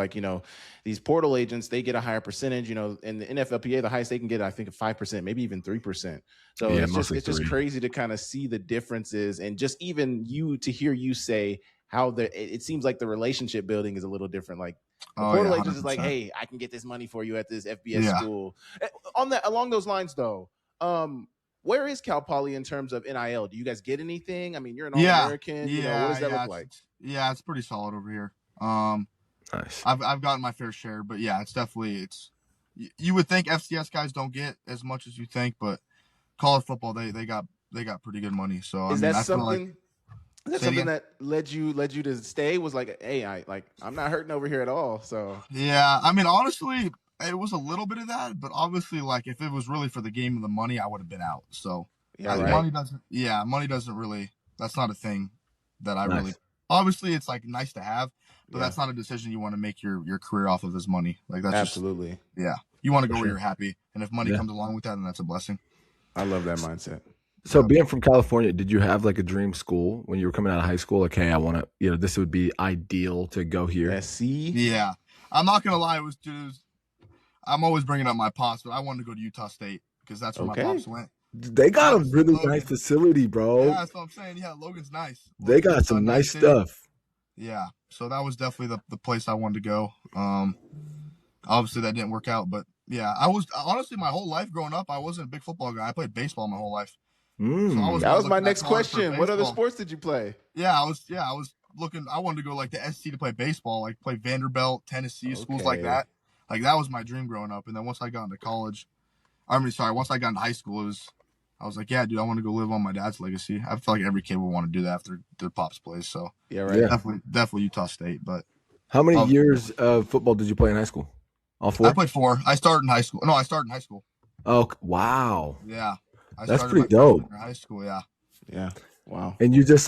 Speaker 1: these portal agents, they get a higher percentage, in the NFLPA, the highest they can get, I think 5%, maybe even 3%. So it's just crazy to kind of see the differences, and just even to hear you say how it seems like the relationship building is a little different. Portal agents is hey, I can get this money for you at this FBS school. Along those lines though, where is Cal Poly in terms of NIL? Do you guys get anything? I mean, you're an All-American. What does that look like?
Speaker 2: Yeah, it's pretty solid over here.
Speaker 3: Nice.
Speaker 2: I've gotten my fair share, but yeah, it's definitely you would think FCS guys don't get as much as you think, but college football they got pretty good money. So
Speaker 1: is that something that led you to stay? Was hey, I'm not hurting over here at all. So
Speaker 2: yeah, I mean, honestly, it was a little bit of that, but obviously, if it was really for the game of the money, I would have been out. So money doesn't really. That's not a thing that I really. Obviously, it's nice to have, but that's not a decision you want to make your career off of as money. That's
Speaker 1: absolutely.
Speaker 2: You want to go where you're happy, and if money comes along with that, then that's a blessing.
Speaker 1: I love that mindset.
Speaker 3: So being from California, did you have a dream school when you were coming out of high school? Hey, I want to, this would be ideal to go here.
Speaker 1: SC?
Speaker 2: Yeah, I'm not gonna lie. I'm always bringing up my pops, but I wanted to go to Utah State because that's where my pops went.
Speaker 3: They got a really nice facility, bro.
Speaker 2: Yeah, that's what I'm saying. Yeah, Logan's nice.
Speaker 3: They got some nice stuff.
Speaker 2: Yeah, so that was definitely the place I wanted to go. Obviously that didn't work out, but yeah, I was honestly my whole life growing up, I wasn't a big football guy. I played baseball my whole life.
Speaker 1: So that was my next question. What other sports did you play?
Speaker 2: I was looking. I wanted to go the SC to play baseball, play Vanderbilt, Tennessee, schools like that. That was my dream growing up. And then once I got into once I got into high school, I was yeah, dude, I want to go live on my dad's legacy. I feel like every kid would want to do that after their pops plays. So definitely Utah State. But
Speaker 3: how many years of football did you play in high school? All 4?
Speaker 2: I played 4. I started in high school. No, I started in high school.
Speaker 3: Oh, wow.
Speaker 2: Yeah.
Speaker 3: That's pretty dope.
Speaker 2: In high school, yeah.
Speaker 1: Yeah. Wow.
Speaker 3: And you just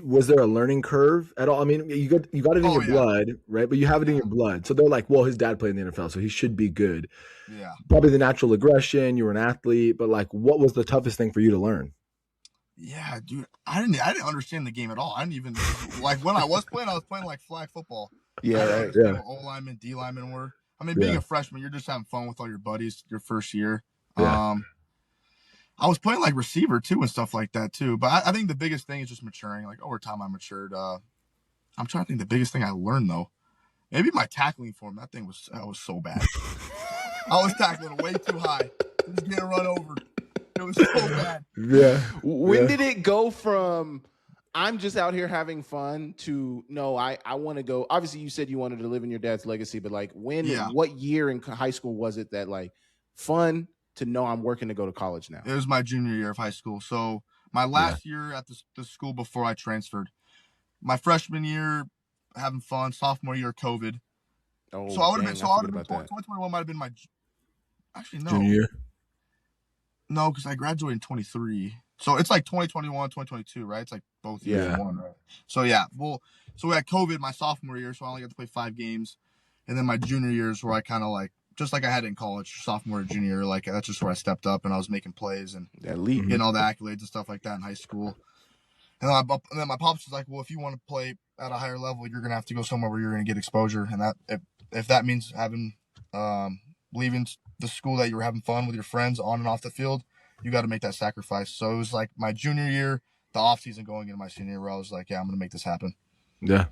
Speaker 3: was there a learning curve at all? I mean, you got it in your blood, right? But you have it in your blood. So they're well, his dad played in the NFL, so he should be good.
Speaker 2: Yeah.
Speaker 3: Probably the natural aggression, you were an athlete, but what was the toughest thing for you to learn?
Speaker 2: Yeah, dude. I didn't understand the game at all. I didn't even when I was playing flag football.
Speaker 1: Yeah, right.
Speaker 2: Yeah. O linemen, D linemen were. I mean, being a freshman, you're just having fun with all your buddies your first year.
Speaker 3: Yeah.
Speaker 2: I was playing receiver too and stuff like that too. But I think the biggest thing is just maturing. Over time I matured. I'm trying to think the biggest thing I learned though. Maybe my tackling form. That was so bad. I was tackling way too high. Just getting run over. It was so bad.
Speaker 3: Yeah.
Speaker 1: When did it go from I'm just out here having fun to no, I want to go? Obviously you said you wanted to live in your dad's legacy, but what year in high school was it that fun to know I'm working to go to college now?
Speaker 2: It was my junior year of high school. So my last year at the school before I transferred. My freshman year, having fun. Sophomore year, COVID.
Speaker 1: Oh,
Speaker 2: so I would have been.
Speaker 1: dang,
Speaker 2: So
Speaker 1: I
Speaker 2: I would
Speaker 1: forget
Speaker 2: have been.
Speaker 1: about that.
Speaker 2: 2021 might have been my. Actually, no.
Speaker 3: Junior year?
Speaker 2: No, because I graduated in 23. So it's like 2021, 2022, right? It's like both years in one, right? So yeah, so we had COVID my sophomore year, so I only got to play 5 games, and then my junior years where I kind of like just like I had it in college, sophomore and junior year, like that's just where I stepped up and I was making plays and getting all the accolades and stuff like that in high school. And then my pops was like, well, if you want to play at a higher level, you're gonna have to go somewhere where you're gonna get exposure, and that if that means having leaving the school that you were having fun with your friends on and off the field, you got to make that sacrifice. So it was like my junior year, the off season going into my senior year, where I was like, yeah, I'm gonna make this happen.
Speaker 3: Yeah.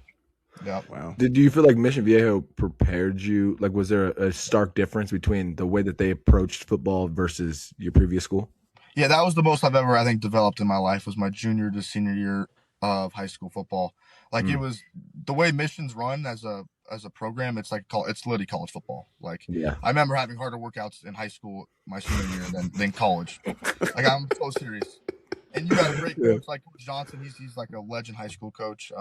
Speaker 2: Yeah.
Speaker 1: Wow.
Speaker 3: Do you feel like Mission Viejo prepared you? Like, was there a stark difference between the way that they approached football versus your previous school?
Speaker 2: Yeah, that was the most I've ever, I think, developed in my life was my junior to senior year of high school football. Like it was the way Mission's run as a program. It's like it's literally college football. Like I remember having harder workouts in high school my senior year than college. Like I'm so serious. And you got a great coach like Coach Johnson. He's like a legend high school coach.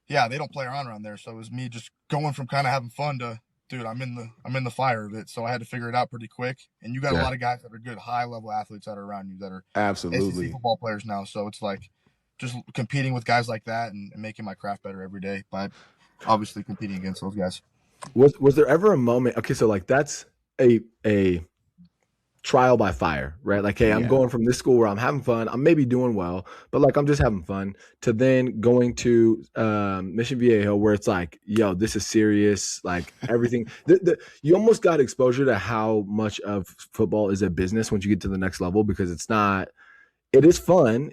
Speaker 2: Yeah, they don't play around there. So it was me just going from kind of having fun to, dude, I'm in the fire of it. So I had to figure it out pretty quick. And you got a lot of guys that are good, high level athletes that are around you that are
Speaker 1: absolutely
Speaker 2: SEC football players now. So it's like just competing with guys like that and making my craft better every day by obviously competing against those guys.
Speaker 3: Was there ever a moment? Okay, so like that's a trial by fire, right? Like, hey, I'm going from this school where I'm having fun, I'm maybe doing well, but like I'm just having fun, to then going to Mission Viejo where it's like, yo, this is serious. Like everything, you almost got exposure to how much of football is a business once you get to the next level, because it is fun,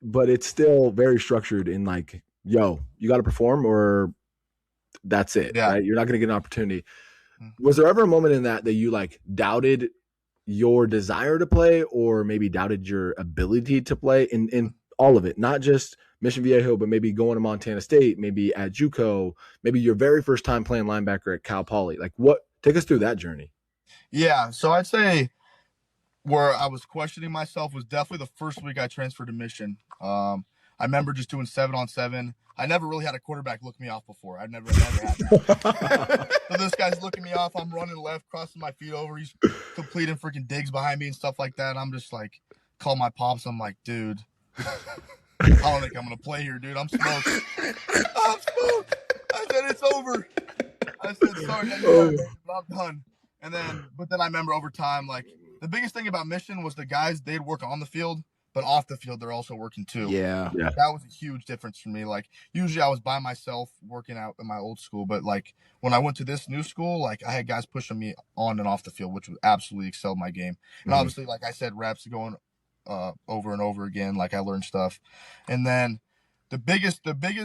Speaker 3: but it's still very structured in like, yo, you got to perform or that's it, right? You're not going to get an opportunity. Was there ever a moment in that you like doubted your desire to play or maybe doubted your ability to play in all of it, not just Mission Viejo, but maybe going to Montana State, maybe at JUCO, maybe your very first time playing linebacker at Cal Poly? Like take us through that journey.
Speaker 2: Yeah. So I'd say where I was questioning myself was definitely the first week I transferred to Mission. I remember just doing 7-on-7. I never really had a quarterback look me off before. I've never had that. So this guy's looking me off. I'm running left, crossing my feet over. He's completing freaking digs behind me and stuff like that. I'm just like, call my pops. I'm like, dude, I don't think I'm going to play here, dude. I'm smoked. I'm smoked. I said, it's over. I said, sorry, I'm done. But then I remember over time, like the biggest thing about Mission was the guys, they'd work on the field, but off the field, they're also working too.
Speaker 1: Yeah.
Speaker 2: That was a huge difference for me. Like usually I was by myself working out in my old school, but like when I went to this new school, like I had guys pushing me on and off the field, which would absolutely excel my game. And obviously, like I said, reps going over and over again. Like I learned stuff. And then the biggest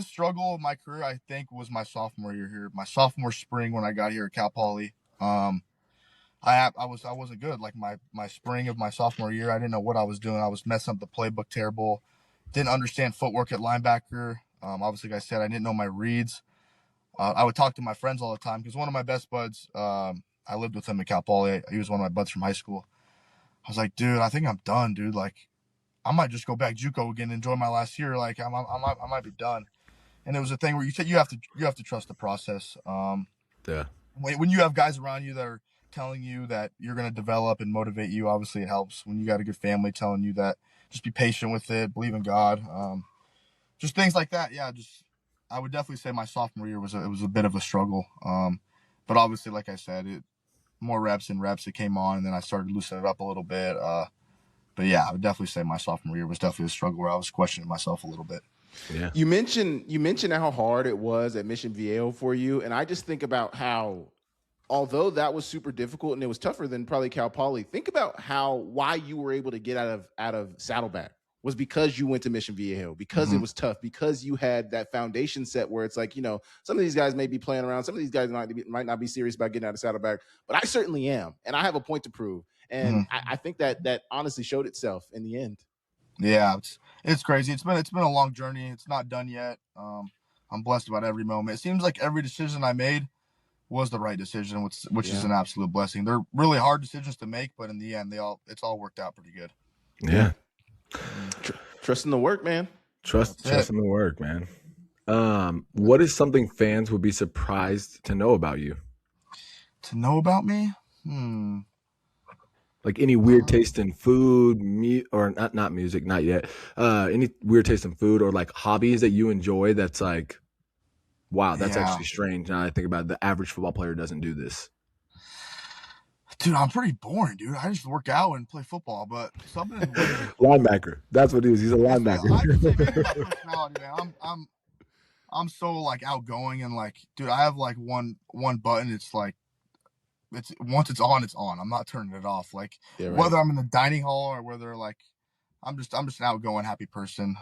Speaker 2: struggle of my career, I think, was my sophomore year here. My sophomore spring when I got here at Cal Poly. I wasn't good. Like my spring of my sophomore year, I didn't know what I was doing. I was messing up the playbook terrible. Didn't understand footwork at linebacker. Obviously, like I said, I didn't know my reads. I would talk to my friends all the time because one of my best buds, I lived with him at Cal Poly. He was one of my buds from high school. I was like, dude, I think I'm done, dude. Like, I might just go back JUCO again and enjoy my last year. Like, I might be done. And it was a thing where you have to trust the process. When you have guys around you that are telling you that you're going to develop and motivate you, obviously it helps. When you got a good family telling you that, just be patient with it, believe in God, just things like that. Yeah, I would definitely say my sophomore year was a bit of a struggle. But obviously, like I said, more reps, it came on, and then I started loosening it up a little bit. But yeah, I would definitely say my sophomore year was definitely a struggle where I was questioning myself a little bit.
Speaker 1: Yeah. You mentioned how hard it was at Mission Viejo for you, and I just think about how, although that was super difficult and it was tougher than probably Cal Poly, think about why you were able to get out of Saddleback was because you went to Mission Viejo, because it was tough, because you had that foundation set where it's like, some of these guys may be playing around, some of these guys might not be serious about getting out of Saddleback, but I certainly am, and I have a point to prove, and I think that honestly showed itself in the end.
Speaker 2: Yeah, it's crazy. It's been a long journey. It's not done yet. I'm blessed about every moment. It seems like every decision I made was the right decision, which is an absolute blessing. They're really hard decisions to make, but in the end, it's all worked out pretty good.
Speaker 3: Yeah.
Speaker 1: Trust in the work, man.
Speaker 3: Trust in the work, man. What is something fans would be surprised to know about you?
Speaker 2: To know about me?
Speaker 3: Like any weird taste in food, or not music, not yet. Any weird taste in food or like hobbies that you enjoy that's like, wow, that's actually strange. Now I think about it, the average football player doesn't do this.
Speaker 2: Dude, I'm pretty boring, dude. I just work out and play football, but something
Speaker 3: linebacker. That's what he is. He's a linebacker.
Speaker 2: I just say maybe my personality, man. I'm so like outgoing and like, dude, I have like one button. It's like, once it's on, it's on. I'm not turning it off. Like whether I'm in the dining hall or whether like, I'm just an outgoing, happy person.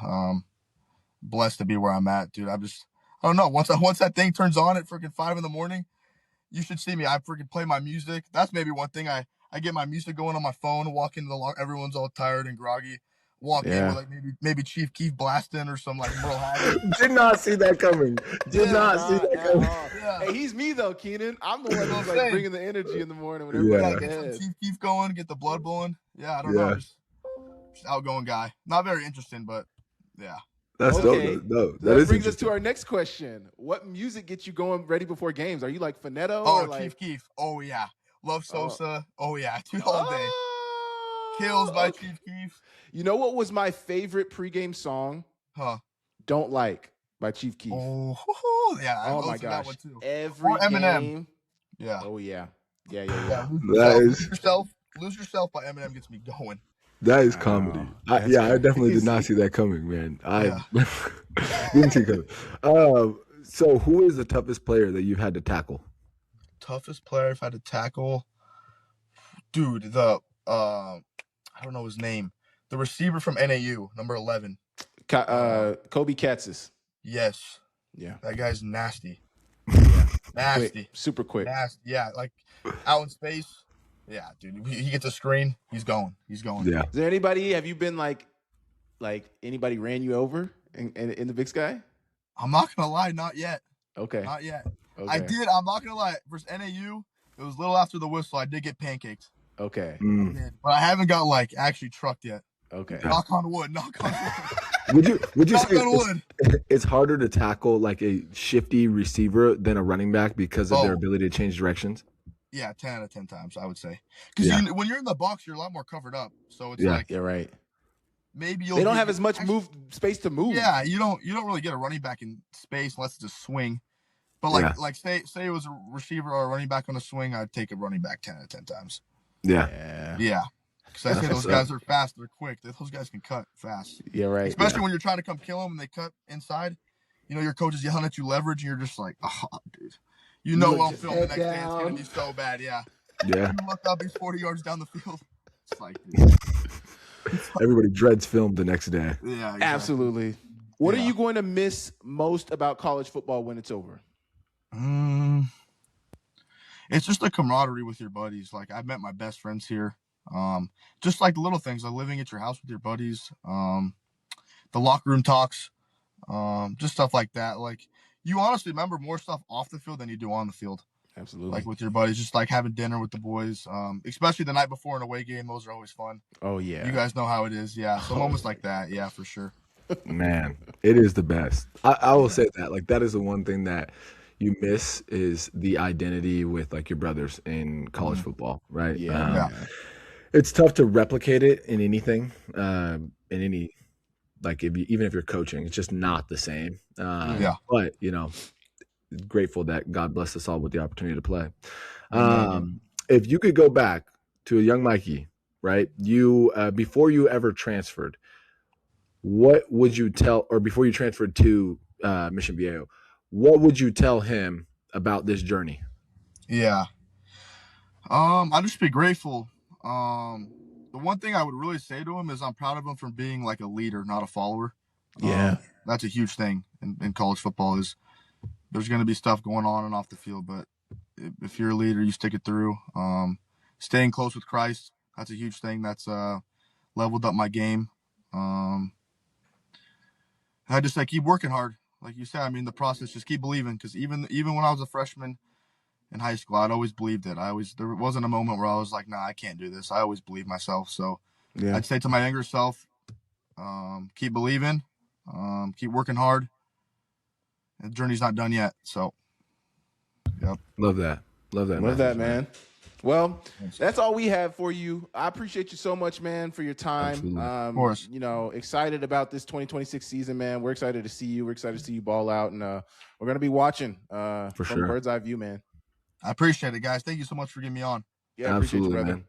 Speaker 2: Blessed to be where I'm at, dude. I don't know. Once that thing turns on at freaking 5 a.m, you should see me. I freaking play my music. That's maybe one thing. I get my music going on my phone, walk into the locker, everyone's all tired and groggy. Walk in with like maybe Chief Keef blasting or some like Merle Haggard.
Speaker 3: Did not see that coming. Did not see that coming.
Speaker 1: Yeah. Hey, he's me though, Keenan. I'm the one who's like bringing the energy in the morning when everybody
Speaker 2: get some Chief Keef going, get the blood blowing. Yeah, I don't know. Just outgoing guy. Not very interesting, but yeah.
Speaker 3: That's dope. That
Speaker 1: brings us to our next question. What music gets you going ready before games? Are you like Finetto?
Speaker 2: Oh,
Speaker 1: or
Speaker 2: Chief Keef. Oh, yeah. Love Sosa. Oh yeah. Dude, all day. Kills by Chief Keef.
Speaker 1: You know what was my favorite pregame song? Don't Like by Chief Keef.
Speaker 2: Oh, yeah.
Speaker 1: Oh, my gosh.
Speaker 2: That one too.
Speaker 1: Every
Speaker 2: Eminem.
Speaker 1: Game.
Speaker 2: Yeah.
Speaker 1: Oh, yeah. Yeah.
Speaker 2: Lose Yourself by Eminem gets me going.
Speaker 3: That is comedy. I definitely did not see that coming, man. I didn't see it coming. So who is the toughest player that you've had to tackle?
Speaker 2: Toughest player I've had to tackle? Dude, I don't know his name. The receiver from NAU, number 11.
Speaker 1: Kobe Katzis.
Speaker 2: Yes.
Speaker 1: Yeah.
Speaker 2: That guy's nasty. Nasty.
Speaker 1: Quick, super quick.
Speaker 2: Nasty. Yeah, like out in space. Yeah, dude. He gets a screen. He's going.
Speaker 3: Yeah.
Speaker 1: Is there anybody? Have you been like anybody ran you over in the Big Sky?
Speaker 2: I'm not gonna lie, not yet.
Speaker 1: Okay.
Speaker 2: Not yet.
Speaker 1: Okay.
Speaker 2: I did. I'm not gonna lie. Versus NAU, it was a little after the whistle. I did get pancaked.
Speaker 1: Okay.
Speaker 2: But I haven't got like actually trucked yet.
Speaker 1: Okay.
Speaker 2: Knock on wood.
Speaker 3: Would you
Speaker 2: knock
Speaker 3: say
Speaker 2: on wood.
Speaker 3: It's harder to tackle like a shifty receiver than a running back because of their ability to change directions?
Speaker 2: Yeah, 10 out of 10 times, I would say. Because when you're in the box, you're a lot more covered up. So it's like
Speaker 1: you're right.
Speaker 2: Maybe
Speaker 1: they don't have as much space to move.
Speaker 2: Yeah, you don't really get a running back in space unless it's a swing. But like say it was a receiver or a running back on a swing, I'd take a running back 10 out of 10 times.
Speaker 3: Yeah.
Speaker 2: Because I say those guys are fast, they're quick. Those guys can cut fast.
Speaker 1: Yeah, right.
Speaker 2: Especially when you're trying to come kill them and they cut inside. You know, your coach is yelling at you leverage, and you're just like, oh, dude. You know I'm filming the next day. It's going to be so bad, yeah.
Speaker 3: Yeah.
Speaker 2: You look up, he's 40 yards down the field. It's like, dude.
Speaker 3: Everybody dreads film the next day.
Speaker 2: Yeah, exactly.
Speaker 1: Absolutely. What are you going to miss most about college football when it's over?
Speaker 2: It's just the camaraderie with your buddies. Like, I've met my best friends here. Just like the little things, like living at your house with your buddies, the locker room talks, just stuff like that. Like, you honestly remember more stuff off the field than you do on the field.
Speaker 1: Absolutely.
Speaker 2: Like with your buddies, just like having dinner with the boys, especially the night before an away game. Those are always fun.
Speaker 1: Oh, yeah.
Speaker 2: You guys know how it is. Yeah. So moments like that. Yeah, for sure.
Speaker 3: Man, it is the best. I will say that. Like, that is the one thing that you miss is the identity with like your brothers in college football, right?
Speaker 1: Yeah.
Speaker 3: It's tough to replicate it in anything, in any, like even if you're coaching, it's just not the same. But, you know, grateful that God blessed us all with the opportunity to play. If you could go back to a young Mikey, right? You before you ever transferred, what would you tell, or before you transferred to Mission Viejo, what would you tell him about this journey?
Speaker 2: Yeah. I'd just be grateful. The one thing I would really say to him is I'm proud of him for being like a leader, not a follower.
Speaker 1: Yeah.
Speaker 2: That's a huge thing in college football is there's going to be stuff going on and off the field, but if you're a leader, you stick it through. Staying close with Christ, that's a huge thing. That's leveled up my game. I just keep working hard. Like you said, I mean, the process, just keep believing. Because even when I was a freshman, in high school. I'd always believed it. There wasn't a moment where I was like, nah, I can't do this. I always believed myself. So
Speaker 1: Yeah.
Speaker 2: I'd say to my younger self, keep believing, keep working hard. The journey's not done yet. So, yep.
Speaker 3: Love that. Love that,
Speaker 1: man. Well, that's all we have for you. I appreciate you so much, man, for your time.
Speaker 2: Of course.
Speaker 1: You know, excited about this 2026 season, man. We're excited to see you. We're excited to see you ball out, and we're gonna be watching from
Speaker 3: sure.
Speaker 1: bird's eye view, man.
Speaker 2: I appreciate it, guys. Thank you so much for getting me on.
Speaker 1: Yeah, I appreciate you, brother.
Speaker 3: Man.